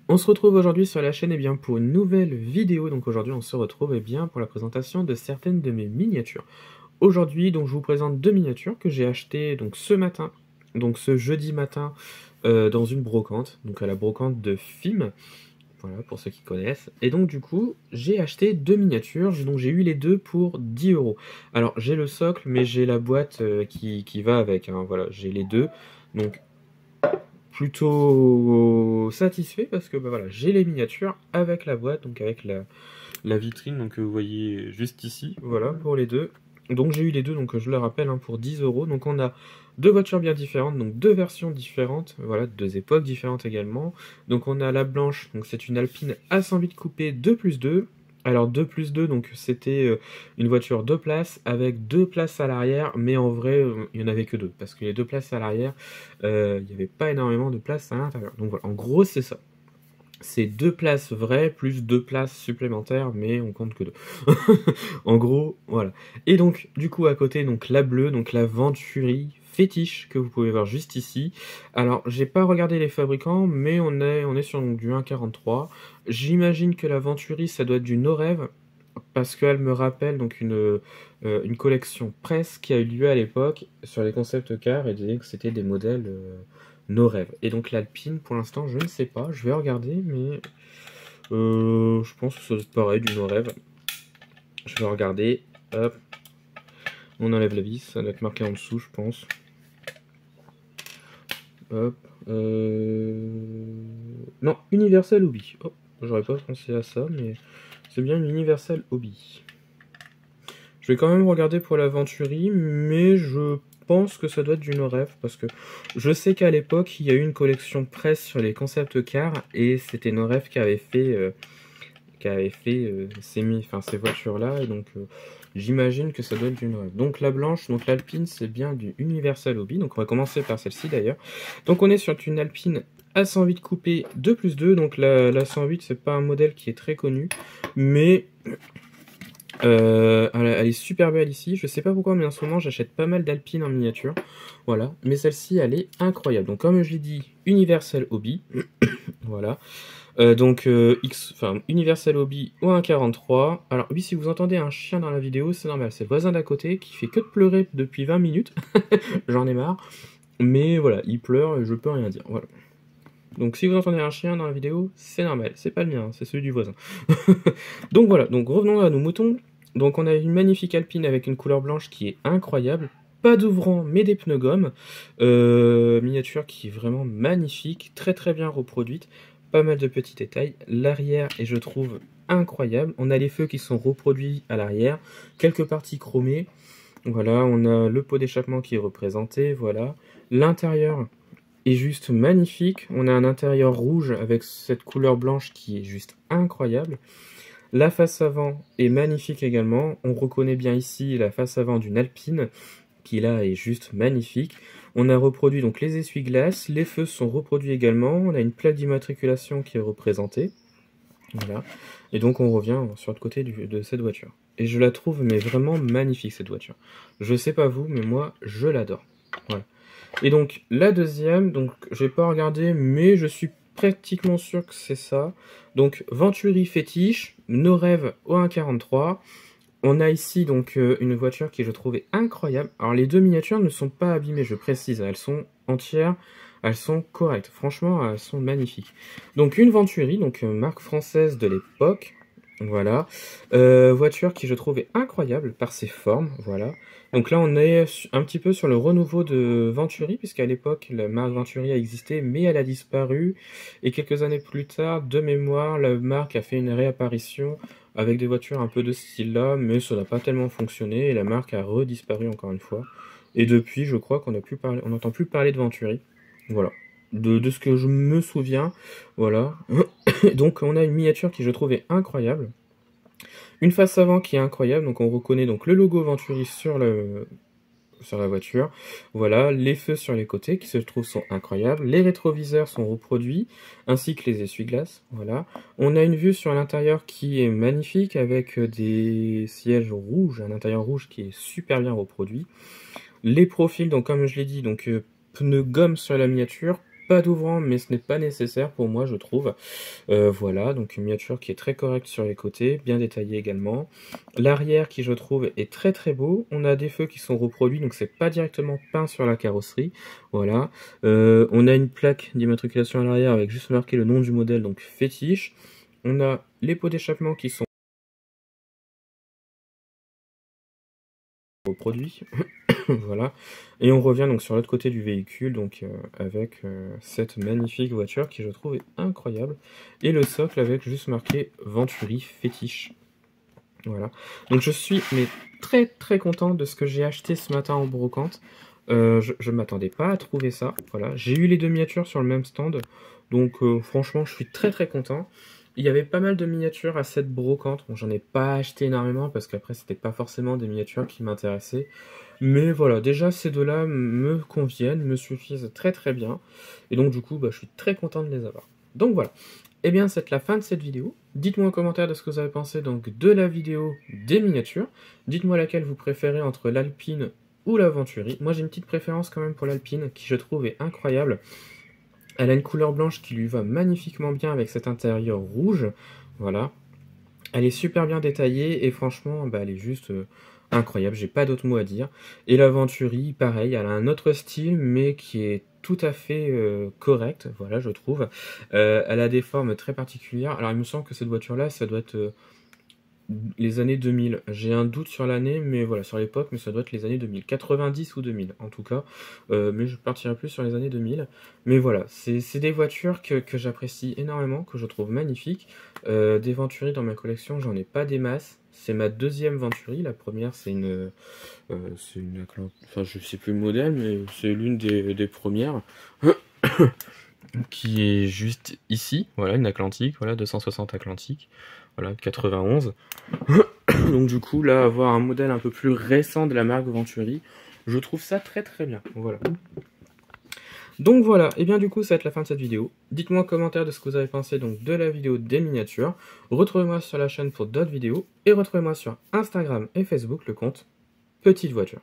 On se retrouve aujourd'hui sur la chaîne pour une nouvelle vidéo. Donc aujourd'hui on se retrouve pour la présentation de certaines de mes miniatures. Aujourd'hui donc je vous présente deux miniatures que j'ai achetées donc ce matin, donc ce jeudi matin dans une brocante, donc à la brocante de Film. Voilà pour ceux qui connaissent. Et donc du coup j'ai acheté deux miniatures, donc j'ai eu les deux pour 10 euros. Alors j'ai le socle mais j'ai la boîte qui va avec, hein. Voilà, j'ai les deux. Donc plutôt satisfait parce que bah, voilà, j'ai les miniatures avec la boîte, donc avec la vitrine, donc vous voyez juste ici, voilà, pour les deux. Donc j'ai eu les deux, donc je le rappelle, hein, pour 10 euros. Donc on a deux voitures bien différentes, donc deux versions différentes, voilà, deux époques différentes également. Donc on a la blanche, donc c'est une Alpine A108 coupé 2+2. Alors 2+2, donc c'était une voiture 2 places avec 2 places à l'arrière, mais en vrai il n'y en avait que deux, parce que les 2 places à l'arrière, il n'y avait pas énormément de place à l'intérieur. Donc voilà, en gros c'est ça. C'est 2 places vraies plus 2 places supplémentaires, mais on compte que deux. En gros, voilà. Et donc, du coup, à côté, donc la bleue, donc la Venturi fétiche que vous pouvez voir juste ici. Alors, j'ai pas regardé les fabricants, mais on est sur donc, du 1,43. J'imagine que la Venturi, ça doit être du No Rêve, parce qu'elle me rappelle donc une collection presse qui a eu lieu à l'époque sur les concept cars et disait que c'était des modèles nos rêves. Et donc l'Alpine, pour l'instant, je ne sais pas, je vais regarder, mais je pense que ça doit être pareil, du no rêve. Je vais regarder, hop, on enlève la vis, ça doit être marqué en dessous, je pense. Hop, non, Universal Hobby. Oh, j'aurais pas pensé à ça, mais c'est bien une Universal Hobby. Je vais quand même regarder pour la Venturi, mais je pense que ça doit être du no rêve, parce que je sais qu'à l'époque, il y a eu une collection presse sur les concept cars, et c'était no rêve qui avait fait ces voitures-là, et donc j'imagine que ça doit être du no rêve. Donc la blanche, donc l'Alpine, c'est bien du Universal Hobby, donc on va commencer par celle-ci d'ailleurs. Donc on est sur une Alpine A108 coupée 2+2, donc la 108, c'est pas un modèle qui est très connu, mais elle est super belle ici. Je sais pas pourquoi, mais en ce moment j'achète pas mal d'Alpine en miniature. Voilà, mais celle-ci elle est incroyable. Donc comme je l'ai dit, Universal Hobby. Voilà. Universal Hobby ou 1,43. Alors oui, si vous entendez un chien dans la vidéo, c'est normal. C'est le voisin d'à côté qui fait que de pleurer depuis 20 minutes. J'en ai marre. Mais voilà, il pleure et je peux rien dire. Voilà. Donc si vous entendez un chien dans la vidéo, c'est normal. C'est pas le mien, c'est celui du voisin. Donc voilà, donc revenons à nos moutons. Donc on a une magnifique Alpine avec une couleur blanche qui est incroyable. Pas d'ouvrant, mais des pneus gomme. Miniature qui est vraiment magnifique, très très bien reproduite. Pas mal de petits détails. L'arrière est, je trouve, incroyable. On a les feux qui sont reproduits à l'arrière. Quelques parties chromées. Voilà, on a le pot d'échappement qui est représenté. Voilà. L'intérieur est juste magnifique. On a un intérieur rouge avec cette couleur blanche qui est juste incroyable. La face avant est magnifique également. On reconnaît bien ici la face avant d'une Alpine, qui là est juste magnifique. On a reproduit donc les essuie-glaces, les feux sont reproduits également. On a une plaque d'immatriculation qui est représentée. Voilà. Et donc on revient sur le côté de cette voiture. Et je la trouve mais vraiment magnifique cette voiture. Je sais pas vous, mais moi je l'adore. Voilà. Et donc la deuxième, donc j'ai pas regardé, mais je suis pratiquement sûr que c'est ça. Donc Venturi fétiche, nos rêves au 1,43. On a ici donc une voiture qui je trouvais incroyable. Alors les deux miniatures ne sont pas abîmées, je précise, elles sont entières, elles sont correctes. Franchement, elles sont magnifiques. Donc une Venturi, donc marque française de l'époque. Voilà. Voiture qui je trouvais incroyable par ses formes, voilà. Donc là on est un petit peu sur le renouveau de Venturi, puisqu'à l'époque la marque Venturi a existé, mais elle a disparu. Et quelques années plus tard, de mémoire, la marque a fait une réapparition avec des voitures un peu de ce style-là, mais ça n'a pas tellement fonctionné, et la marque a redisparu encore une fois. Et depuis, je crois qu'on n'entend plus parler de Venturi. Voilà. De ce que je me souviens, voilà. Donc on a une miniature qui je trouvais incroyable. Une face avant qui est incroyable, donc on reconnaît donc le logo Venturi sur la voiture. Voilà, les feux sur les côtés qui se trouvent sont incroyables. Les rétroviseurs sont reproduits, ainsi que les essuie-glaces. Voilà. On a une vue sur l'intérieur qui est magnifique avec des sièges rouges, un intérieur rouge qui est super bien reproduit. Les profils, donc comme je l'ai dit, donc pneus gomme sur la miniature, pas d'ouvrant, mais ce n'est pas nécessaire pour moi, je trouve. Voilà, donc une miniature qui est très correcte sur les côtés, bien détaillée également. L'arrière qui, je trouve, est très très beau. On a des feux qui sont reproduits, donc c'est pas directement peint sur la carrosserie. Voilà. On a une plaque d'immatriculation à l'arrière avec juste marqué le nom du modèle, donc fétiche. On a les pots d'échappement qui sont reproduits. Voilà. Et on revient donc sur l'autre côté du véhicule, donc avec cette magnifique voiture qui, je trouve, est incroyable. Et le socle avec juste marqué Venturi fétiche. Voilà. Donc je suis mais très très content de ce que j'ai acheté ce matin en brocante. Je m'attendais pas à trouver ça. Voilà. J'ai eu les deux miniatures sur le même stand. Donc franchement, je suis très très content. Il y avait pas mal de miniatures à cette brocante. Bon, j'en ai pas acheté énormément parce qu'après, c'était pas forcément des miniatures qui m'intéressaient. Mais voilà, déjà ces deux-là me conviennent, me suffisent très très bien. Et donc du coup, bah, je suis très content de les avoir. Donc voilà. Et bien, c'est la fin de cette vidéo. Dites-moi en commentaire de ce que vous avez pensé donc de la vidéo des miniatures. Dites-moi laquelle vous préférez entre l'Alpine ou la Venturi. Moi, j'ai une petite préférence quand même pour l'Alpine, qui je trouve est incroyable. Elle a une couleur blanche qui lui va magnifiquement bien avec cet intérieur rouge. Voilà. Elle est super bien détaillée et franchement, bah, elle est juste incroyable. J'ai pas d'autres mots à dire. Et la Venturi, pareil, elle a un autre style, mais qui est tout à fait correct, voilà, je trouve. Elle a des formes très particulières. Alors, il me semble que cette voiture-là, ça doit être les années 2000. J'ai un doute sur l'année, mais voilà, sur l'époque, mais ça doit être les années 2000. 90 ou 2000, en tout cas. Mais je partirai plus sur les années 2000. Mais voilà, c'est des voitures que j'apprécie énormément, que je trouve magnifiques. Des Venturi dans ma collection, j'en ai pas des masses. C'est ma deuxième Venturi. La première, c'est une enfin, je sais plus le modèle, mais c'est l'une des premières. Qui est juste ici, voilà, une Atlantique, voilà, 260 Atlantique, voilà, 91. Donc du coup, là, avoir un modèle un peu plus récent de la marque Venturi, je trouve ça très très bien, voilà. Donc voilà, et bien du coup, ça va être la fin de cette vidéo. Dites-moi en commentaire de ce que vous avez pensé donc de la vidéo des miniatures. Retrouvez-moi sur la chaîne pour d'autres vidéos, et retrouvez-moi sur Instagram et Facebook le compte Petite Voiture.